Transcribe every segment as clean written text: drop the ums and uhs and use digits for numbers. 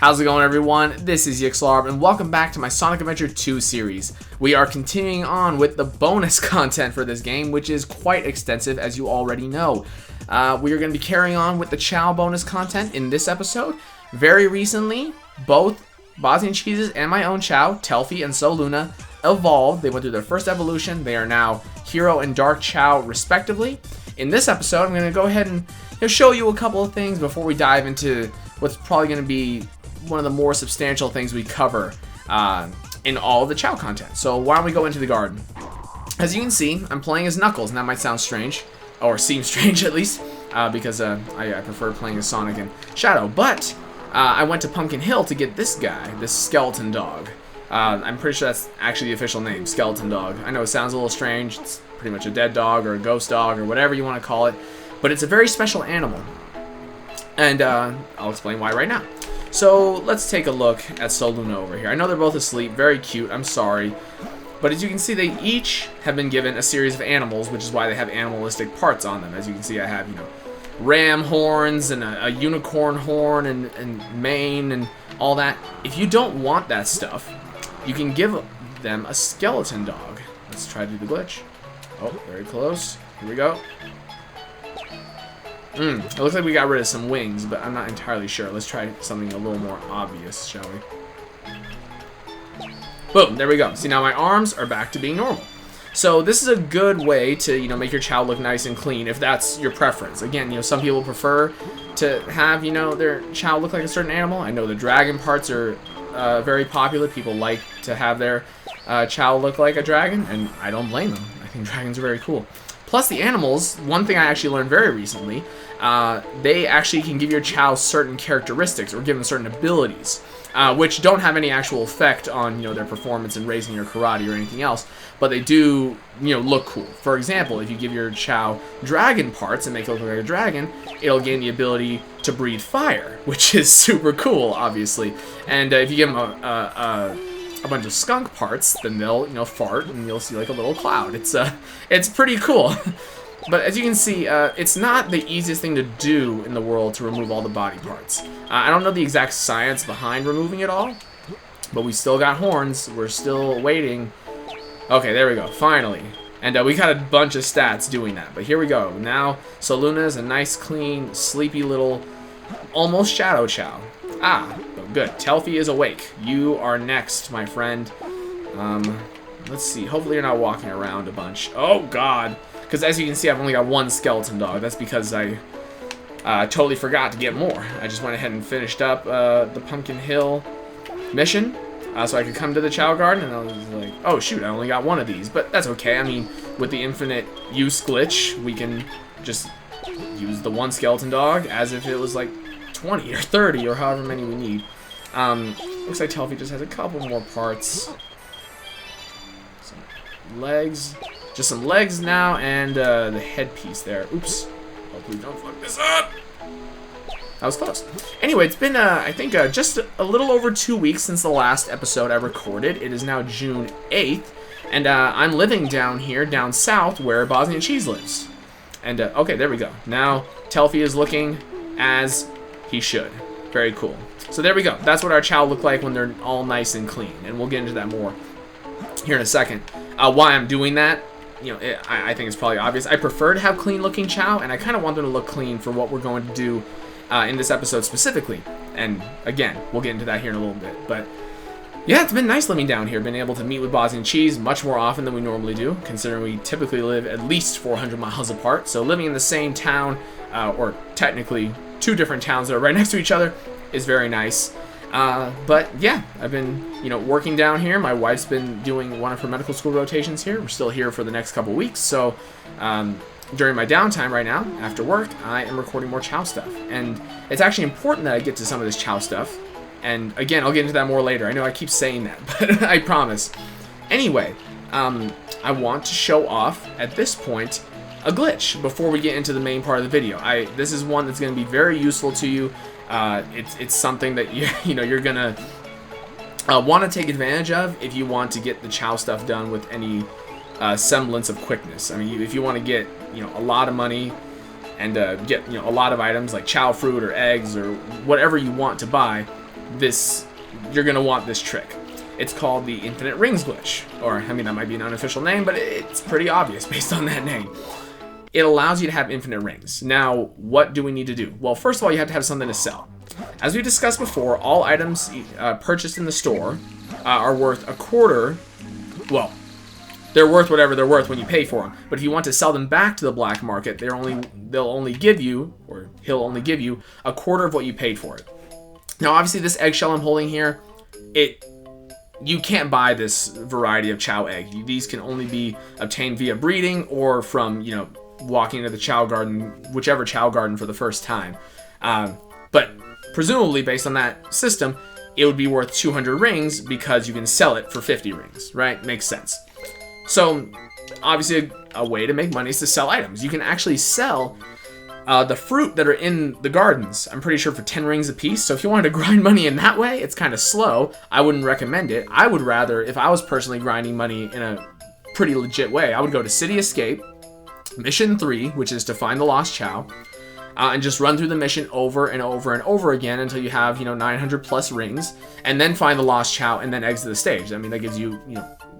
How's it going, everyone? This is Yxlarb, and welcome back to my Sonic Adventure 2 series. We are continuing on with the bonus content for this game, which is quite extensive, as you already know. We are going to be carrying on with the Chao bonus content in this episode. Very recently, both Bosniancheese and my own Chao, Telfi and Soluna, evolved. They went through their first evolution. They are now Hero and Dark Chao, respectively. In this episode, I'm going to go ahead and show you a couple of things before we dive into what's probably going to be one of the more substantial things we cover in all of the Chao content. So why don't we go into the garden? As you can see, I'm playing as Knuckles, and that might sound strange, or seem strange at least, because I prefer playing as Sonic and Shadow. But I went to Pumpkin Hill to get this guy, this skeleton dog. I'm pretty sure that's actually the official name, skeleton dog. I know it sounds a little strange. It's pretty much a dead dog or a ghost dog or whatever you want to call it, but it's a very special animal. And I'll explain why right now. So let's take a look at Soluna over here. I know they're both asleep, very cute, I'm sorry. But as you can see, they each have been given a series of animals, which is why they have animalistic parts on them. As you can see, I have, ram horns and a unicorn horn and mane and all that. If you don't want that stuff, you can give them a skeleton dog. Let's try to do the glitch. Oh, very close. Here we go. It looks like we got rid of some wings, but I'm not entirely sure. Let's try something a little more obvious, shall we? Boom, there we go. See, now my arms are back to being normal. So this is a good way to, make your Chao look nice and clean, if that's your preference. Again, some people prefer to have, their Chao look like a certain animal. I know the dragon parts are very popular. People like to have their Chao look like a dragon, and I don't blame them. I think dragons are very cool. Plus, the animals, one thing I actually learned very recently, they actually can give your Chao certain characteristics or give them certain abilities, which don't have any actual effect on, their performance in raising your karate or anything else, but they do, look cool. For example, if you give your Chao dragon parts and make it look like a dragon, it'll gain the ability to breathe fire, which is super cool, obviously. And if you give them a bunch of skunk parts, then they'll, fart, and you'll see like a little cloud. It's pretty cool. But as you can see, it's not the easiest thing to do in the world to remove all the body parts. I don't know the exact science behind removing it all, but we still got horns. We're still waiting. Okay, there we go, finally. And we got a bunch of stats doing that, but here we go. Now, Soluna is a nice, clean, sleepy little, almost Shadow Chao. Good. Telfi is awake. You are next, my friend. Let's see. Hopefully you're not walking around a bunch. Oh, God. Because as you can see, I've only got one skeleton dog. That's because I totally forgot to get more. I just went ahead and finished up the Pumpkin Hill mission so I could come to the Chao Garden, and I was like, oh, shoot, I only got one of these. But that's okay. I mean, with the infinite use glitch, we can just use the one skeleton dog as if it was like 20 or 30 or however many we need. Looks like Telfi just has a couple more parts. Some legs. Just some legs now, and the headpiece there. Oops. Hopefully don't fuck this up. That was close. Anyway, it's been, I think, just a little over 2 weeks since the last episode I recorded. It is now June 8th, and I'm living down here, down south, where Bosniancheese lives. And, okay, there we go. Now, Telfi is looking as he should. Very cool. So there we go. That's what our Chao look like when they're all nice and clean, and we'll get into that more here in a second. Why I'm doing that, I think it's probably obvious. I prefer to have clean-looking Chao, and I kind of want them to look clean for what we're going to do in this episode specifically. And again, we'll get into that here in a little bit. But yeah, it's been nice living down here. Been able to meet with Bosniancheese much more often than we normally do, considering we typically live at least 400 miles apart. So living in the same town, or technically two different towns that are right next to each other, is very nice. But yeah, I've been, working down here. My wife's been doing one of her medical school rotations here. We're still here for the next couple weeks. So during my downtime right now, after work, I am recording more Chao stuff. And it's actually important that I get to some of this Chao stuff. And again, I'll get into that more later. I know I keep saying that, but I promise. Anyway, I want to show off, at this point, a glitch before we get into the main part of the video. This is one that's going to be very useful to you. It's something that you're gonna want to take advantage of if you want to get the Chao stuff done with any semblance of quickness. I mean, if you want to get a lot of money and get a lot of items like Chao fruit or eggs or whatever you want to buy, you're going to want this trick. It's called the Infinite Rings glitch. Or, I mean, that might be an unofficial name, but it's pretty obvious based on that name. It allows you to have infinite rings. Now, what do we need to do? Well, first of all, you have to have something to sell. As we discussed before, all items purchased in the store are worth a quarter. Well, they're worth whatever they're worth when you pay for them. But if you want to sell them back to the black market, they'll only give you, or he'll only give you, a quarter of what you paid for it. Now, obviously, this eggshell I'm holding here, you can't buy this variety of Chao egg. These can only be obtained via breeding or from, walking into the Chao garden, whichever Chao garden for the first time. But presumably, based on that system, it would be worth 200 rings because you can sell it for 50 rings, right? Makes sense. So, obviously, a way to make money is to sell items. You can actually sell the fruit that are in the gardens, I'm pretty sure for 10 rings a piece. So if you wanted to grind money in that way, it's kind of slow. I wouldn't recommend it. I would rather, if I was personally grinding money in a pretty legit way, I would go to City Escape, Mission 3, which is to find the Lost Chao, and just run through the mission over and over and over again until you have, 900 plus rings, and then find the Lost Chao and then exit the stage. I mean, that gives you,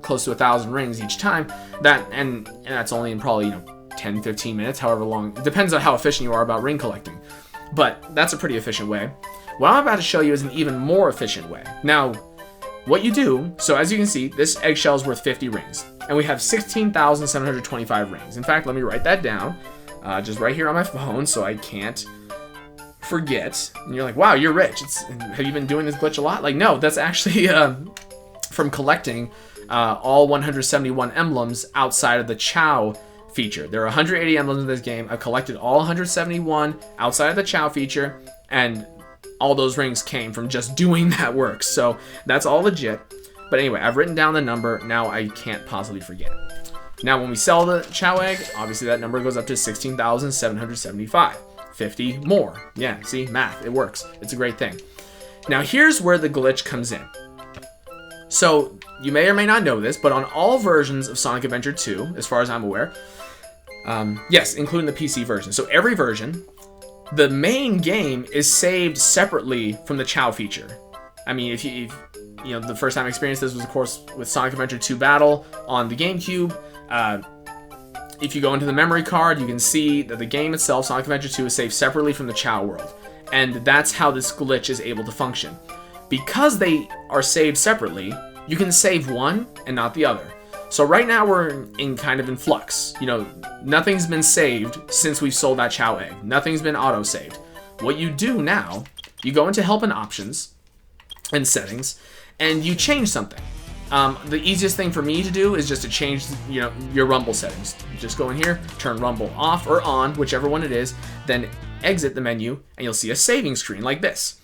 close to 1,000 rings each time. And that's only in probably, 10, 15 minutes, however long. It depends on how efficient you are about ring collecting. But that's a pretty efficient way. What I'm about to show you is an even more efficient way. Now, what you do, so as you can see, this eggshell is worth 50 rings. And we have 16,725 rings. In fact, let me write that down. Just right here on my phone so I can't forget. And you're like, wow, you're rich. Have you been doing this glitch a lot? Like, no, that's actually from collecting all 171 emblems outside of the Chao feature. There are 180 emblems in this game. I've collected all 171 outside of the Chao feature, and all those rings came from just doing that work. So that's all legit. But anyway, I've written down the number. Now I can't possibly forget it. Now when we sell the Chao egg, obviously that number goes up to 16,775. 50 more. Yeah, see, math, it works. It's a great thing. Now here's where the glitch comes in. So you may or may not know this, but on all versions of Sonic Adventure 2, as far as I'm aware, yes, including the PC version. So every version, the main game is saved separately from the Chao feature. I mean, if the first time I experienced this was, of course, with Sonic Adventure 2 Battle on the GameCube. If you go into the memory card, you can see that the game itself, Sonic Adventure 2, is saved separately from the Chao world. And that's how this glitch is able to function. Because they are saved separately, you can save one and not the other. So right now we're in kind of in flux. Nothing's been saved since we've sold that Chao egg. Nothing's been auto-saved. What you do now, you go into Help and Options and Settings, and you change something. The easiest thing for me to do is just to change, your rumble settings. You just go in here, turn rumble off or on, whichever one it is, then exit the menu, and you'll see a saving screen like this.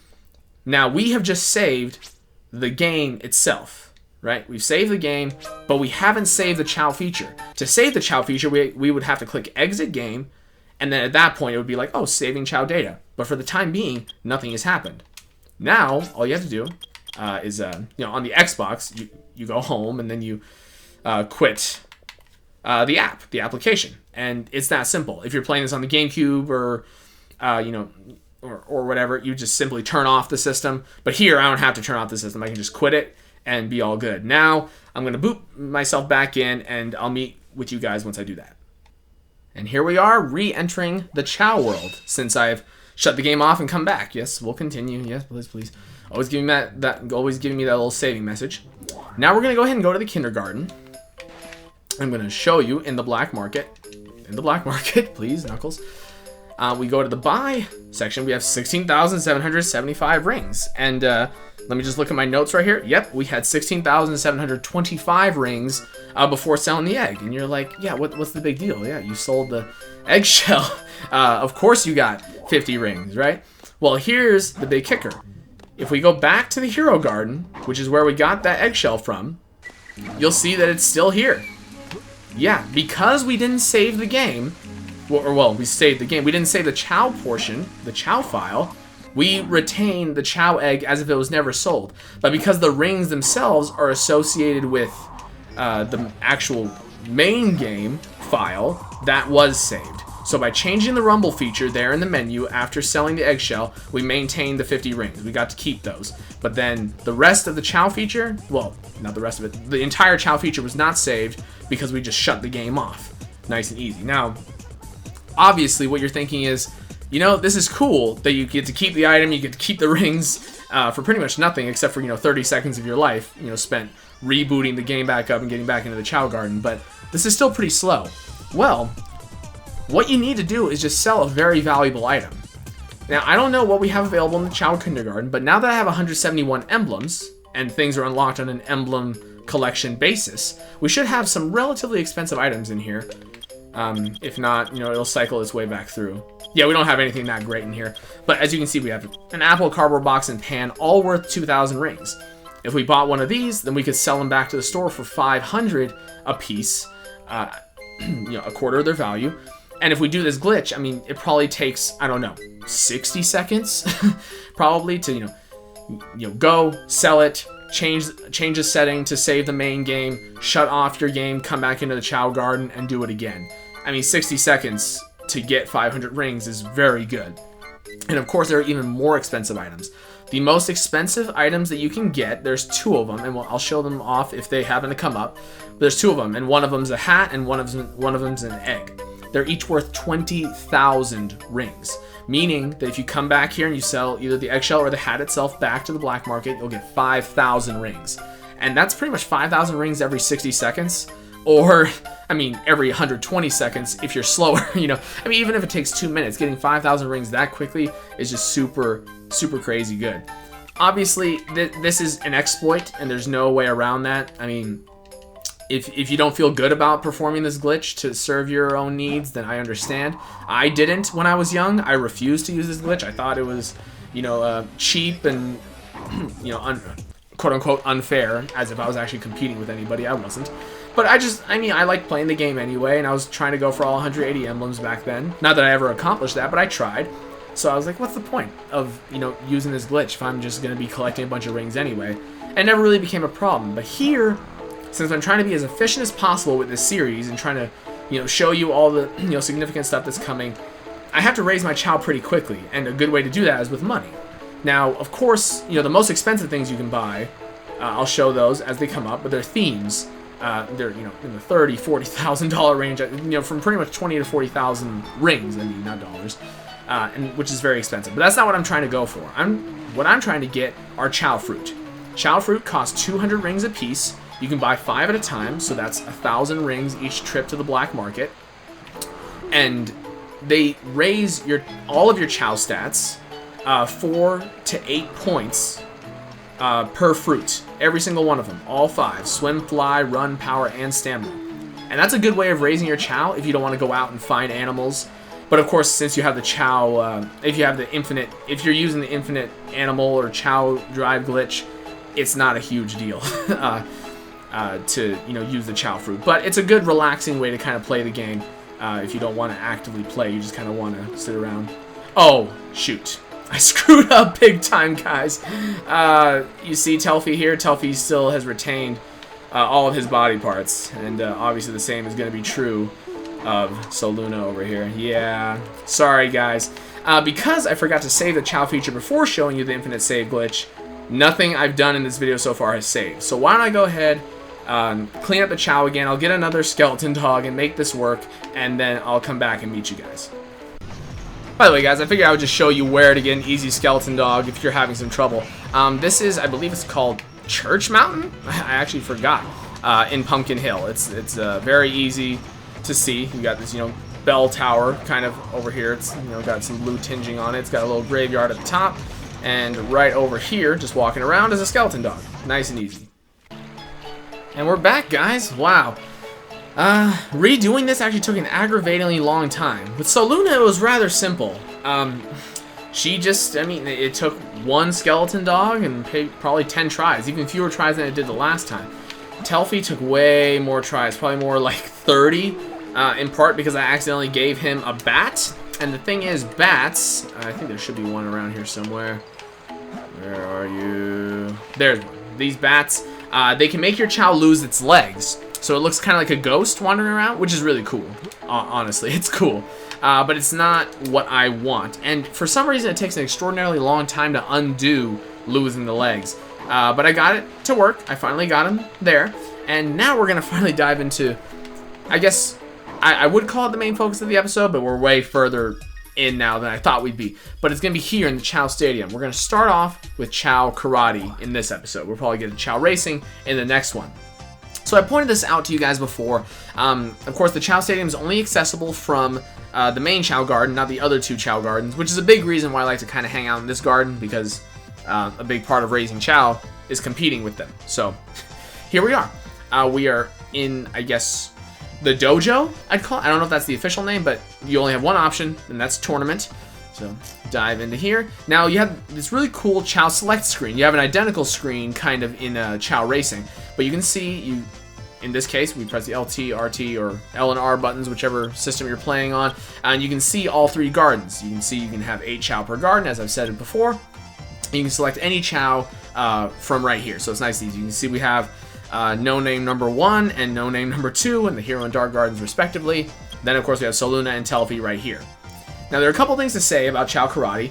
Now, we have just saved the game itself. Right? We've saved the game, but we haven't saved the Chao feature. To save the Chao feature, we would have to click Exit Game, and then at that point, it would be like, oh, saving Chao data. But for the time being, nothing has happened. Now, all you have to do is, on the Xbox, you go home, and then you quit the application. And it's that simple. If you're playing this on the GameCube or, or whatever, you just simply turn off the system. But here, I don't have to turn off the system. I can just quit it and be all good. Now, I'm going to boot myself back in, and I'll meet with you guys once I do that. And here we are, re-entering the Chao world, since I've shut the game off and come back. Yes, we'll continue. Yes, please. Always giving always giving me that little saving message. Now we're going to go ahead and go to the kindergarten. I'm going to show you in the black market. In the black market, please, Knuckles. We go to the buy section. We have 16,775 rings. And let me just look at my notes right here. Yep, we had 16,725 rings before selling the egg. And you're like, yeah, what's the big deal? Yeah, you sold the eggshell. Of course you got 50 rings, right? Well, here's the big kicker. If we go back to the Hero Garden, which is where we got that eggshell from, you'll see that it's still here. Yeah, because we didn't save the game, we saved the game. We didn't save the Chao portion, the Chao file. We retain the Chao egg as if it was never sold. But because the rings themselves are associated with the actual main game file, that was saved. So by changing the rumble feature there in the menu after selling the eggshell, we maintained the 50 rings. We got to keep those. But then the rest of the Chao feature, well, not the rest of it, the entire Chao feature was not saved because we just shut the game off. Nice and easy. Now, obviously what you're thinking is, you know, this is cool that you get to keep the item, you get to keep the rings for pretty much nothing except for, 30 seconds of your life, spent rebooting the game back up and getting back into the Chao Garden, but this is still pretty slow. Well, what you need to do is just sell a very valuable item. Now, I don't know what we have available in the Chao Kindergarten, but now that I have 171 emblems, and things are unlocked on an emblem collection basis, we should have some relatively expensive items in here. If not, it'll cycle its way back through. Yeah, we don't have anything that great in here, but as you can see, we have an apple, cardboard box, and pan, all worth 2,000 rings. If we bought one of these, then we could sell them back to the store for 500 a piece, a quarter of their value. And if we do this glitch, I mean, it probably takes, I don't know, 60 seconds, probably to, go, sell it, change a setting to save the main game, shut off your game, come back into the Chao Garden, and do it again. I mean, 60 seconds to get 500 rings is very good. And of course, there are even more expensive items. The most expensive items that you can get, there's 2 of them, and I'll show them off if they happen to come up. But there's 2 of them, and one of them's a hat, and one of them's an egg. They're each worth 20,000 rings, meaning that if you come back here and you sell either the eggshell or the hat itself back to the black market, you'll get 5,000 rings. And that's pretty much 5,000 rings every 60 seconds, or, I mean, every 120 seconds if you're slower, I mean, even if it takes 2 minutes, getting 5,000 rings that quickly is just super, super crazy good. Obviously, this is an exploit, and there's no way around that. I mean, if you don't feel good about performing this glitch to serve your own needs, then I understand. I didn't when I was young. I refused to use this glitch. I thought it was, cheap and, quote-unquote unfair, as if I was actually competing with anybody. I wasn't. But I liked playing the game anyway, and I was trying to go for all 180 emblems back then. Not that I ever accomplished that, but I tried. So I was like, what's the point of, using this glitch if I'm just going to be collecting a bunch of rings anyway? It never really became a problem. But here, since I'm trying to be as efficient as possible with this series and trying to, show you all the, significant stuff that's coming, I have to raise my Chao pretty quickly, and a good way to do that is with money. Now, of course, the most expensive things you can buy, I'll show those as they come up, but they're themes. They're, in the $30,000, $40,000 range, from pretty much 20 to 40,000 rings, I mean, not dollars, and which is very expensive. But that's not what I'm trying to go for. What I'm trying to get are Chao fruit. Chao fruit costs 200 rings a piece. You can buy 5 at a time, so that's 1,000 rings each trip to the black market. And they raise all of your Chao stats 4 to 8 points per fruit. Every single one of them, all 5. Swim, fly, run, power, and stamina. And that's a good way of raising your Chao if you don't want to go out and find animals. But of course, since you have the Chao, if you're using the infinite animal or Chao drive glitch, it's not a huge deal. To use the Chao fruit, but it's a good relaxing way to kind of play the game. If you don't want to actively play, you just kind of want to sit around. Oh shoot, I screwed up big time, guys. You see Telfi here. Telfi still has retained all of his body parts, and obviously the same is going to be true of Soluna over here. Yeah, sorry guys, because I forgot to save the Chao feature before showing you the infinite save glitch. Nothing I've done in this video so far has saved. So why don't I go ahead, clean up the Chao again, I'll get another skeleton dog and make this work, and then I'll come back and meet you guys. By the way, guys, I figured I would just show you where to get an easy skeleton dog if you're having some trouble. This is, I believe it's called Church Mountain? I actually forgot. In Pumpkin Hill. It's very easy to see. You got this, bell tower kind of over here. It's, got some blue tinging on it. It's got a little graveyard at the top. And right over here, just walking around, is a skeleton dog. Nice and easy. And we're back, guys. Wow. Redoing this actually took an aggravatingly long time. With Soluna, it was rather simple. It took one skeleton dog and probably 10 tries, even fewer tries than it did the last time. Telfi took way more tries, probably more like 30, in part because I accidentally gave him a bat. And the thing is, bats, I think there should be one around here somewhere. Where are you? There's one. These bats, they can make your Chao lose its legs. So it looks kind of like a ghost wandering around, which is really cool. Honestly, it's cool. but it's not what I want. And for some reason, it takes an extraordinarily long time to undo losing the legs. But I got it to work. I finally got him there. And now we're going to finally dive into, I guess, I would call it the main focus of the episode, but we're way further in now than I thought we'd be. But it's going to be here in the Chao Stadium. We're going to start off with Chao Karate in this episode. We'll probably get to Chao Racing in the next one. So I pointed this out to you guys before. Of course, the Chao Stadium is only accessible from the main Chao Garden, not the other two Chao Gardens, which is a big reason why I like to kind of hang out in this garden, because a big part of raising Chao is competing with them. So here we are. We are in, I guess, the dojo, I'd call it. I don't know if that's the official name, but you only have one option, and that's tournament. So dive into here. Now you have this really cool Chao Select screen. You have an identical screen kind of in Chao Racing, but you can see, in this case, we press the LT, RT, or L and R buttons, whichever system you're playing on, and you can see all three gardens. You can see you can have 8 Chao per garden, as I've said it before. You can select any Chao from right here, so it's nice and easy. You can see we have No Name number 1 and No Name number 2 in the Hero and Dark Gardens respectively. Then of course we have Soluna and Telfi right here. Now there are a couple things to say about Chao Karate.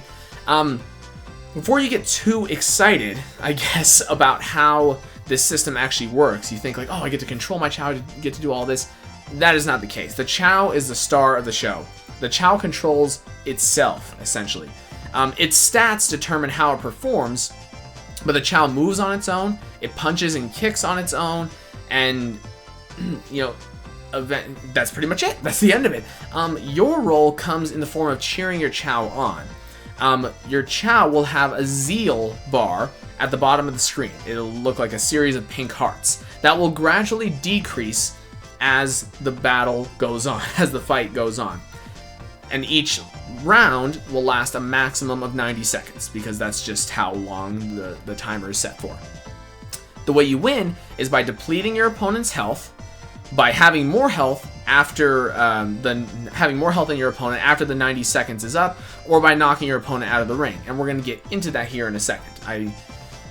Before you get too excited, I guess, about how this system actually works, you think like, oh, I get to control my Chao, get to do all this. That is not the case. The Chao is the star of the show. The Chao controls itself, essentially. Its stats determine how it performs, but the Chao moves on its own, it punches and kicks on its own, and, you know, that's pretty much it. That's the end of it. Your role comes in the form of cheering your Chao on. Your Chao will have a zeal bar at the bottom of the screen. It'll look like a series of pink hearts. That will gradually decrease as the battle goes on, as the fight goes on. And each round will last a maximum of 90 seconds, because that's just how long the timer is set for. The way you win is by depleting your opponent's health, by having more health after having more health than your opponent after the 90 seconds is up, or by knocking your opponent out of the ring. And we're going to get into that here in a second.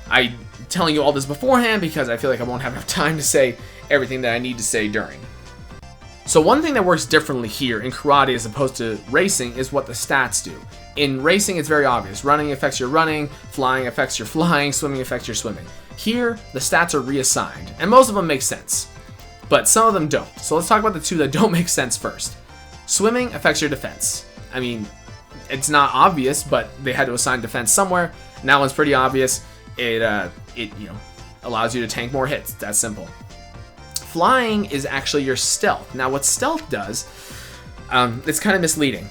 I'm telling you all this beforehand because I feel like I won't have enough time to say everything that I need to say during. So one thing that works differently here in karate as opposed to racing is what the stats do. In racing, it's very obvious. Running affects your running, flying affects your flying, swimming affects your swimming. Here, the stats are reassigned, and most of them make sense, but some of them don't. So let's talk about the two that don't make sense first. Swimming affects your defense. I mean, it's not obvious, but they had to assign defense somewhere, and that one's pretty obvious. It allows you to tank more hits. That's simple. Flying is actually your stealth. Now, what stealth does, it's kind of misleading.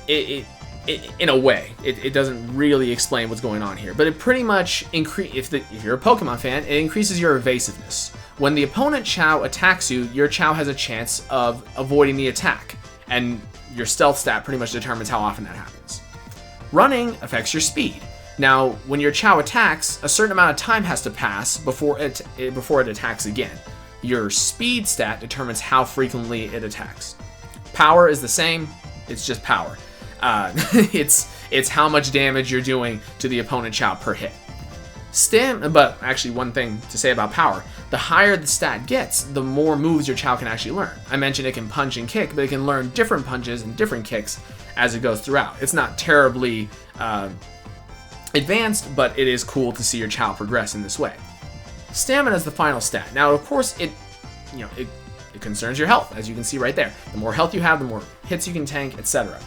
In a way, it doesn't really explain what's going on here, but it pretty much if you're a Pokemon fan, it increases your evasiveness. When the opponent Chao attacks you, your Chao has a chance of avoiding the attack, and your stealth stat pretty much determines how often that happens. Running affects your speed. Now, when your Chao attacks, a certain amount of time has to pass before it attacks again. Your speed stat determines how frequently it attacks. Power is the same, it's just power. It's how much damage you're doing to the opponent Chao per hit. But actually, one thing to say about power, the higher the stat gets, the more moves your Chao can actually learn. I mentioned it can punch and kick, but it can learn different punches and different kicks as it goes throughout. It's not terribly advanced, but it is cool to see your Chao progress in this way. Stamina is the final stat. Now, of course, it concerns your health, as you can see right there. The more health you have, the more hits you can tank, etc.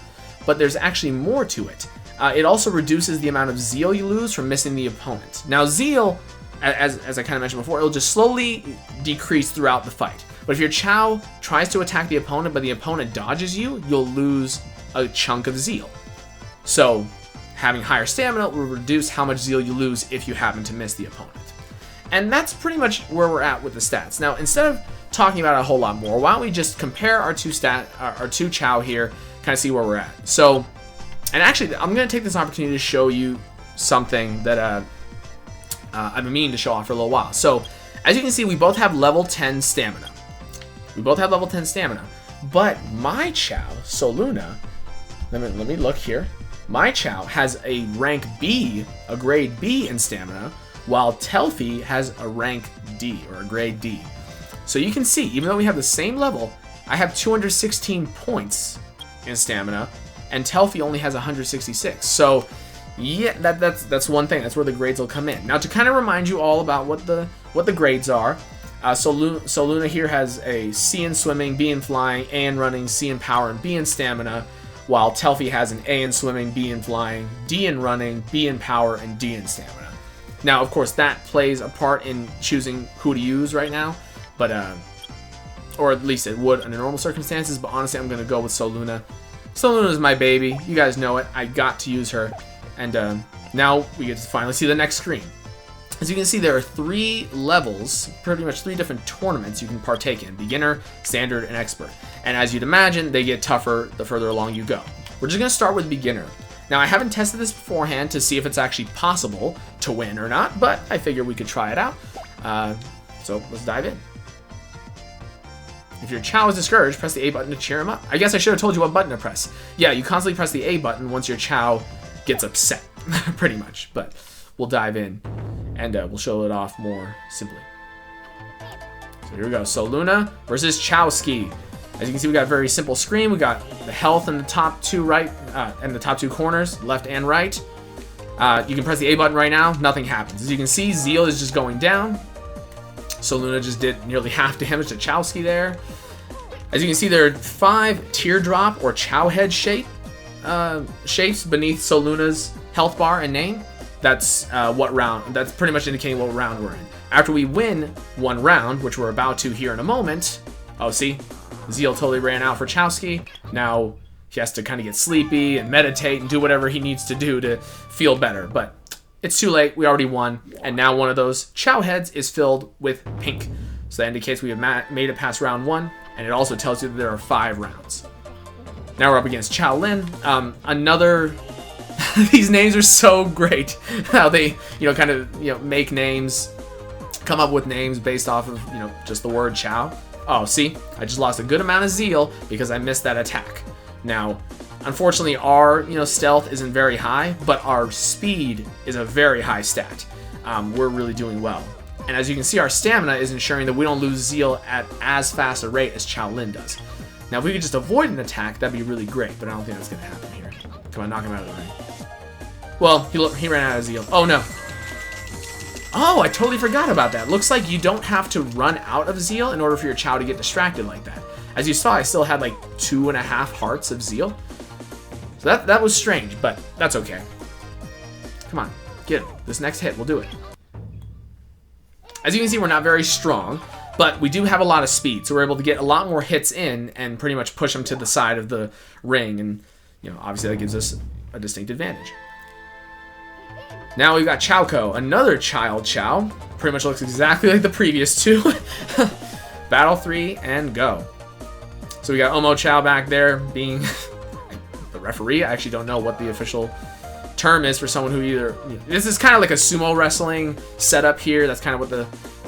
But there's actually more to it. It also reduces the amount of zeal you lose from missing the opponent. Now, zeal, as I kind of mentioned before, it'll just slowly decrease throughout the fight. But if your Chao tries to attack the opponent, but the opponent dodges you, you'll lose a chunk of zeal. So, having higher stamina will reduce how much zeal you lose if you happen to miss the opponent. And that's pretty much where we're at with the stats. Now, instead of talking about it a whole lot more, why don't we just compare our two Chao here, kind of see where we're at. So, and actually, I'm going to take this opportunity to show you something that I've been meaning to show off for a little while. So, as you can see, we both have level 10 stamina. But my Chao, Soluna, let me look here. My Chao has a rank B, a grade B in stamina, while Telfi has a rank D, or a grade D. So you can see, even though we have the same level, I have 216 points in stamina, and Telfi only has 166. So, yeah, that's one thing. That's where the grades will come in. Now, to kind of remind you all about what the grades are, Soluna here has a C in swimming, B in flying, A in running, C in power, and B in stamina, while Telfi has an A in swimming, B in flying, D in running, B in power, and D in stamina. Now, of course, that plays a part in choosing who to use right now, but or at least it would under normal circumstances, but honestly, I'm going to go with Soluna. Soluna is my baby. You guys know it. I got to use her. And now we get to finally see the next screen. As you can see, there are 3 levels, pretty much 3 different tournaments you can partake in: beginner, standard, and expert. And as you'd imagine, they get tougher the further along you go. We're just going to start with beginner. Now, I haven't tested this beforehand to see if it's actually possible to win or not, but I figure we could try it out. So let's dive in. If your Chao is discouraged, press the A button to cheer him up. I guess I should have told you what button to press. Yeah, you constantly press the A button once your Chao gets upset, pretty much. But we'll dive in, and we'll show it off more simply. So here we go. Soluna versus Chowski. As you can see, we got a very simple screen. We got the health in the top 2 right, and the top 2 corners, left and right. You can press the A button right now. Nothing happens. As you can see, Zeal is just going down. Soluna just did nearly half damage to Chowski there. As you can see, there are 5 teardrop or Chao head shapes beneath Soluna's health bar and name. That's what round. That's pretty much indicating what round we're in. After we win 1 round, which we're about to here in a moment. Oh, see, Zeal totally ran out for Chowski. Now he has to kind of get sleepy and meditate and do whatever he needs to do to feel better. But it's too late. We already won, and now one of those Chao heads is filled with pink. So that indicates we have made it past round 1, and it also tells you that there are 5 rounds. Now we're up against Chao Lin. Another. These names are so great. How they, kind of, make names, come up with names based off of, just the word Chao. Oh, see, I just lost a good amount of Zeal because I missed that attack. Now, unfortunately, our stealth isn't very high, but our speed is a very high stat. We're really doing well. And as you can see, our stamina is ensuring that we don't lose Zeal at as fast a rate as Chao Lin does. Now, if we could just avoid an attack, that'd be really great, but I don't think that's going to happen here. Come on, knock him out of the ring. Well, he ran out of Zeal. Oh, no. Oh, I totally forgot about that. Looks like you don't have to run out of Zeal in order for your Chao to get distracted like that. As you saw, I still had like 2.5 hearts of Zeal. So that was strange, but that's okay. Come on, get him. This next hit will do it. As you can see, we're not very strong, but we do have a lot of speed, so we're able to get a lot more hits in and pretty much push them to the side of the ring, and obviously that gives us a distinct advantage. Now we've got Chowco, another child Chao. Pretty much looks exactly like the previous 2. Battle 3 and go. So we got Omo Chao back there being the referee. I actually don't know what the official term is for someone who either... This is kind of like a sumo wrestling setup here. That's kind of what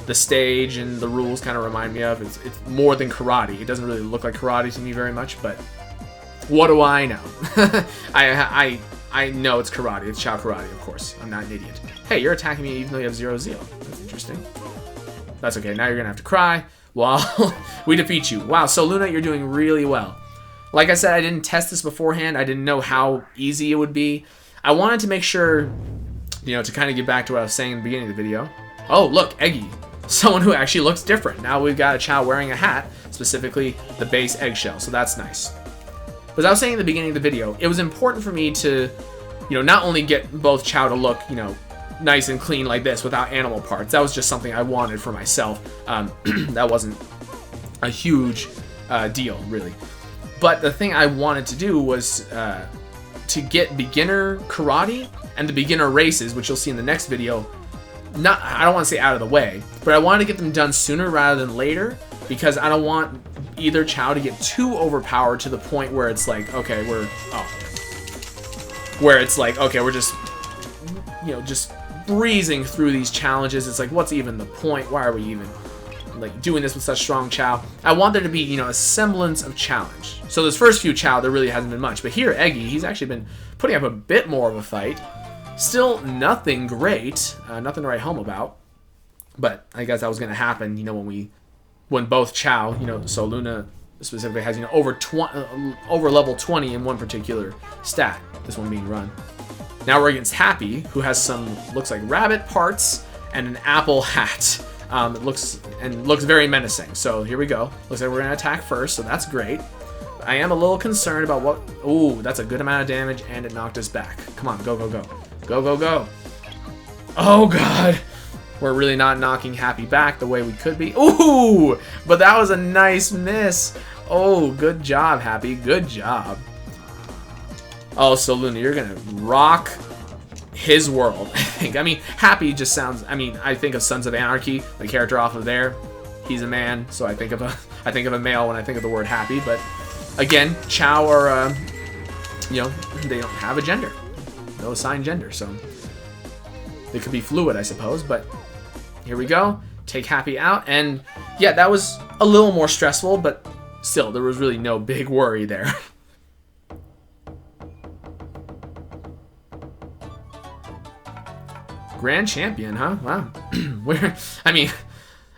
the stage and the rules kind of remind me of. It's more than karate. It doesn't really look like karate to me very much, but what do I know? I know it's karate. It's Chao Karate, of course. I'm not an idiot. Hey, you're attacking me even though you have 0 Zeal. That's interesting. That's okay. Now you're going to have to cry while we defeat you. Wow, Soluna, you're doing really well. Like I said, I didn't test this beforehand. I didn't know how easy it would be. I wanted to make sure, to kind of get back to what I was saying in the beginning of the video. Oh, look, Eggy. Someone who actually looks different. Now we've got a Chao wearing a hat, specifically the base eggshell, so that's nice. But as I was saying in the beginning of the video, it was important for me to, not only get both Chao to look, nice and clean like this without animal parts. That was just something I wanted for myself. That wasn't a huge deal, really. But the thing I wanted to do was to get beginner karate and the beginner races, which you'll see in the next video. I don't want to say out of the way, but I wanted to get them done sooner rather than later, because I don't want either Chao to get too overpowered to the point where it's like, okay, we're just, just breezing through these challenges. It's like, what's even the point? Why are we even doing this with such strong Chao? I want there to be, a semblance of challenge. So those first few Chao, there really hasn't been much, but here, Eggy, he's actually been putting up a bit more of a fight. Still nothing great, nothing to write home about, but I guess that was going to happen, when both Chao, Soluna specifically has, you know, over level 20 in one particular stat. This one being run. Now we're against Happy, who has some, looks like rabbit parts and an apple hat. It looks very menacing. So here we go. Looks like we're gonna attack first, so that's great. I am a little concerned about what. Ooh, that's a good amount of damage, and it knocked us back. Come on, go, go, go, go, go, go. Oh God, we're really not knocking Happy back the way we could be. Ooh, but that was a nice miss. Oh, good job, Happy. Good job. Oh, Soluna, you're gonna rock his world, I think. I mean, Happy just sounds. I mean, I think of Sons of Anarchy, the character off of there. He's a man, so I think of a male when I think of the word Happy. But again, Chao are, you know, they don't have a gender, no assigned gender, so they could be fluid, I suppose. But here we go. Take Happy out, and yeah, that was a little more stressful, but still, there was really no big worry there. Grand Champion, huh? Wow. I mean,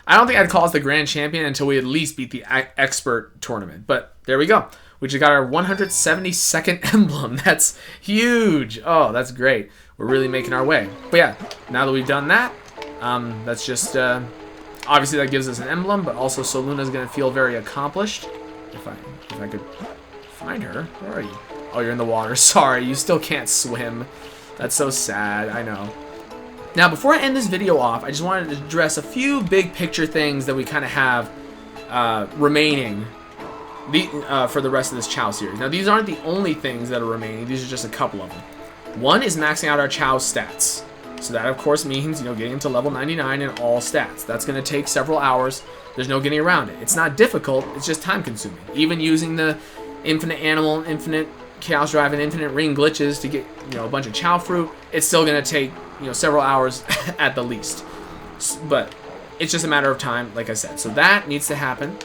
I don't think I'd call us the Grand Champion until we at least beat the Expert Tournament. But there we go. We just got our 172nd emblem. That's huge. Oh, that's great. We're really making our way. But yeah, now that we've done that, that's just... obviously, that gives us an emblem, but also Soluna's going to feel very accomplished. If I could find her. Where are you? Oh, you're in the water. Sorry, you still can't swim. That's so sad. I know. Now, before I end this video off, I just wanted to address a few big picture things that we kind of have remaining for the rest of this Chao series. Now, these aren't the only things that are remaining. These are just a couple of them. One is maxing out our Chao stats. So that, of course, means, you know, getting to level 99 in all stats. That's going to take several hours. There's no getting around it. It's not difficult. It's just time-consuming. Even using the infinite animal, infinite chaos drive, and infinite ring glitches to get, you know, a bunch of Chao fruit, it's still going to take, you know, several hours at the least. But it's just a matter of time, like I said. So that needs to happen.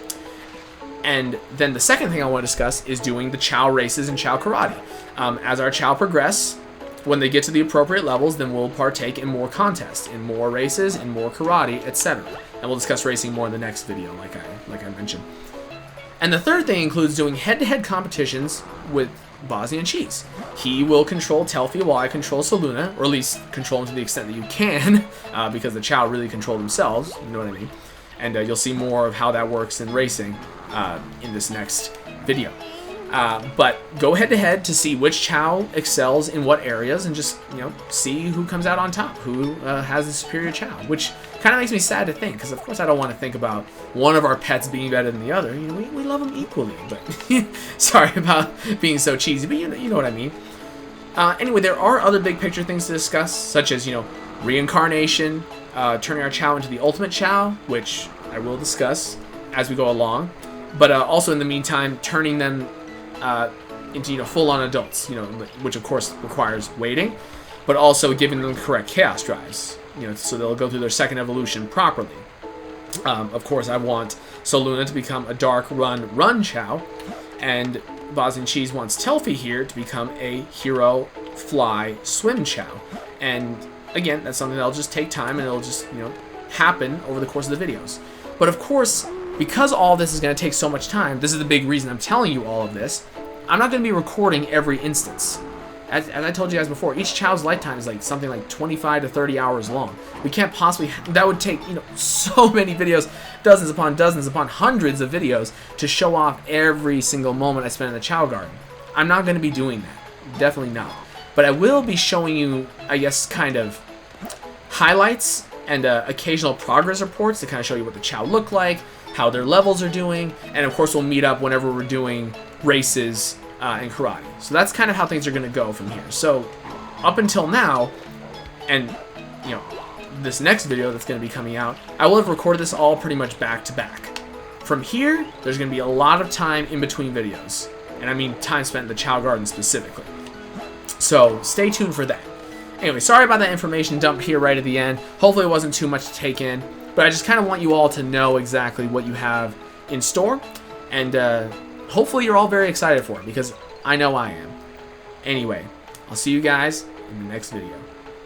And then the second thing I want to discuss is doing the Chao races and Chao Karate. As our Chao progress, when they get to the appropriate levels, then we'll partake in more contests, in more races, in more karate, etc. And we'll discuss racing more in the next video, like I mentioned. And the third thing includes doing head-to-head competitions with Bosniancheese. He will control Telfi while I control Soluna, or at least control him to the extent that you can, because the Chao really control themselves, you know what I mean? And you'll see more of how that works in racing in this next video. But go head-to-head to see which Chao excels in what areas, and just, you know, see who comes out on top, who has the superior Chao, which kind of makes me sad to think, because of course I don't want to think about one of our pets being better than the other. You know, we love them equally, but sorry about being so cheesy, but you know what I mean. Anyway, there are other big picture things to discuss, such as, you know, reincarnation, turning our Chao into the ultimate Chao, which I will discuss as we go along, but also in the meantime, turning them into, you know, full-on adults, you know, which of course requires waiting, but also giving them the correct chaos drives, you know, so they'll go through their second evolution properly. Of course, I want Soluna to become a dark run Chao, and Bosniancheese wants Telfi here to become a hero fly swim Chao. And again, that's something that'll just take time, and it'll just, you know, happen over the course of the videos. But of course, because all this is going to take so much time, this is the big reason I'm telling you all of this, I'm not going to be recording every instance. As I told you guys before, each Chao's lifetime is like something like 25 to 30 hours long. We can't possibly, that would take, you know, so many videos, dozens upon hundreds of videos to show off every single moment I spend in the Chao Garden. I'm not going to be doing that. Definitely not. But I will be showing you, I guess, kind of highlights and occasional progress reports to kind of show you what the Chao look like, how their levels are doing, and of course we'll meet up whenever we're doing races and karate. So that's kind of how things are going to go from here. So up until now, and you know, this next video that's going to be coming out, I will have recorded this all pretty much back to back. From here, there's going to be a lot of time in between videos, and I mean time spent in the Chao Garden specifically. So stay tuned for that. Anyway, sorry about that information dump here right at the end. Hopefully it wasn't too much to take in, but I just kind of want you all to know exactly what you have in store, and hopefully you're all very excited for it, because I know I am. Anyway, I'll see you guys in the next video.